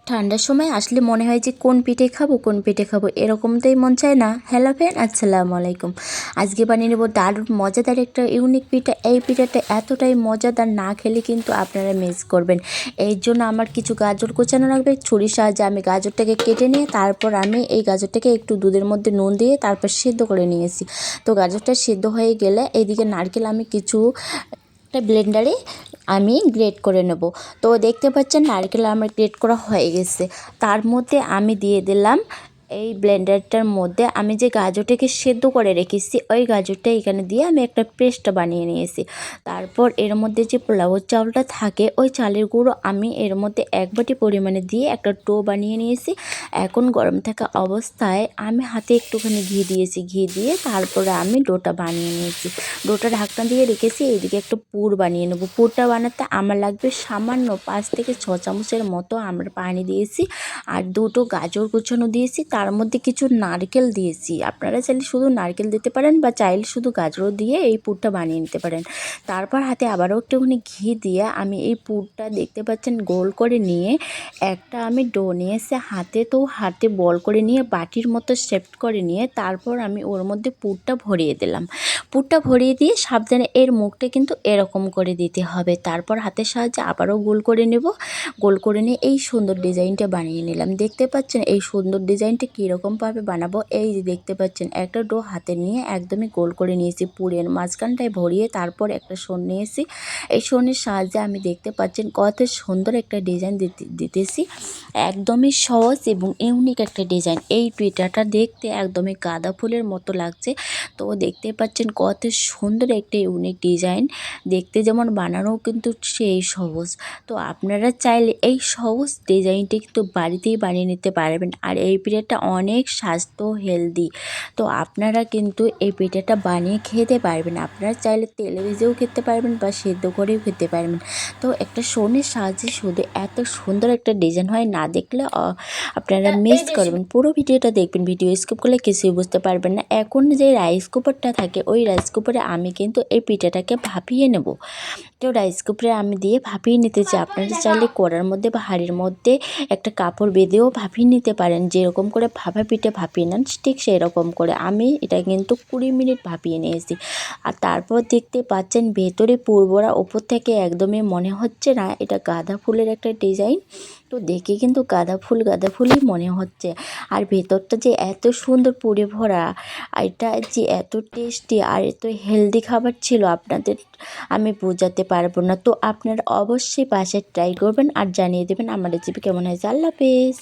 ঠান্ডার সময় আসলে মনে হয় যে কোন পিঠে খাবো এরকমটাই মন চায় না। হ্যালো ফ্রেন্ড, আসসালামু আলাইকুম। আজকে বানিয়ে নেব দারুণ মজাদার একটা ইউনিক পিঠা। এই পিঠাটা এতটাই মজাদার, না খেলে কিন্তু আপনারা মিস করবেন। এই জন্য আমার কিছু গাজর কোচানো লাগবে। ছুরির সাহায্যে আমি গাজরটাকে কেটে নিয়ে তারপর আমি এই গাজরটাকে একটু দুধের মধ্যে নুন দিয়ে তারপর সেদ্ধ করে নিয়েছি। তো গাজরটা সেদ্ধ হয়ে গেলে এইদিকে নারকেল আমি কিছু একটা ব্লেন্ডারে আমি গ্রেট করে নেব। তো দেখতে পাচ্ছেন নারকেল আমার গ্রেট করা হয়ে গেছে। তার মধ্যে আমি দিয়ে দিলাম এই ব্লেন্ডারটার মধ্যে আমি যে গাজরটাকে সেদ্ধ করে রেখেছি ওই গাজরটা এখানে দিয়ে আমি একটা পেস্ট বানিয়ে নিয়েছি। তারপর এর মধ্যে যে পোলাওর চাউলটা থাকে ওই চালের গুঁড়ো আমি এর মধ্যে 1 বাটি পরিমাণে দিয়ে একটা ডো বানিয়ে নিয়েছি। এখন গরম থাকা অবস্থায় আমি হাতে একটুখানি ঘি দিয়েছি, ঘি দিয়ে তারপরে আমি ডোটা বানিয়ে নিয়েছি। ডোটা ঢাকনা দিয়ে রেখেছি। এইদিকে একটা পুর বানিয়ে নেব। পুরটা বানাতে আমার লাগবে সামান্য 5 থেকে 6 চামচের মতো আমরা পানি দিয়েছি আর দুটো গাজর কুচানো দিয়েছি, তার মধ্যে কিছু নারকেল দিয়েছি। আপনারা চাইলে শুধু নারকেল দিতে পারেন বা চাইলে শুধু গাজরও দিয়ে এই পুরটা বানিয়ে নিতে পারেন। তারপর হাতে আবারও একটুখানি ঘি দিয়ে আমি এই পুরটা দেখতে পাচ্ছেন গোল করে নিয়ে একটা আমি ডো নিয়েছি হাতে বল করে নিয়ে বাটির মতো শেপ করে নিয়ে তারপর আমি ওর মধ্যে পুরটা ভরিয়ে দিলাম। পুরটা ভরিয়ে দিয়ে সাবধানে এর মুখটা কিন্তু এরকম করে দিতে হবে। তারপর হাতের সাহায্যে আবারও গোল করে নেব। গোল করে নিয়ে এই সুন্দর ডিজাইনটা বানিয়ে নিলাম। দেখতে পাচ্ছেন এই সুন্দর ডিজাইনটা কীরকমভাবে বানাবো। এই যে দেখতে পাচ্ছেন একটা ডো হাতে নিয়ে একদমই গোল করে নিয়েছি, পুরের মাঝখানটায় ভরিয়ে তারপর একটা শোন নিয়েছি। এই শোনের সাহায্যে আমি দেখতে পাচ্ছেন কত সুন্দর একটা ডিজাইন দিতেছি। একদমই সহজ এবং ইউনিক একটা ডিজাইন। এই পিঠাটা দেখতে একদমই গাঁদা ফুলের মতো লাগছে। তো দেখতে পাচ্ছেন কত সুন্দর একটা ইউনিক ডিজাইন, দেখতে যেমন বানানো কিন্তু সেই সহজ। তো আপনারা চাইলে এই সহজ ডিজাইনটি কিন্তু বাড়িতেই বানিয়ে নিতে পারবেন। আর এই পিঠাটা অনেক স্বাস্থ্য হেলদি। তো আপনারা কিন্তু এই পিঠাটা বানিয়ে খেতে পারবেন। আপনারা চাইলে তেলে ভেজেও খেতে পারবেন বা সেদ্ধ করেও খেতে পারবেন। তো একটা শোনের সাহায্যে শুধু এত সুন্দর একটা ডিজাইন হয়, না দেখলে আপনারা মিস করবেন। পুরো ভিডিওটা দেখবেন, ভিডিও স্কিপ করলে কিছুই বুঝতে পারবেন না। এখন যে রাইস কুকারটা থাকে ওই রাইস কুকারে আমি কিন্তু এই পিঠাটাকে ভাপিয়ে নেব। তো রাইস কুকারে আমি দিয়ে ভাপিয়ে নিতে চাই। আপনারা চাইলে কড়ার মধ্যে বা হাঁড়ির মধ্যে একটা কাপড় বেঁধেও ভাপিয়ে নিতে পারেন। যেরকম করে ভাপা পিঠে ভাপিয়ে নেন ঠিক সেই রকম করে আমি এটা কিন্তু 20 মিনিট ভাপিয়ে নিয়েছি। আর তারপর দেখতে পাচ্ছেন ভেতরে পুরবরা, ওপর থেকে একদমই মনে হচ্ছে না এটা গাঁদা ফুলের একটা ডিজাইন। তো দেখে কিন্তু গাঁদা ফুলই মনে হচ্ছে। আর ভেতরটা যে এত সুন্দর পুরে ভরা, এটা যে এত টেস্টি আর এত হেলদি খাবার ছিল আপনাদের আমি বোঝাতে পারবো না। তো আপনারা অবশ্যই বাসায় ট্রাই করবেন আর জানিয়ে দেবেন আমার রেসিপি কেমন হয়েছে। আল্লাহ হাফেজ।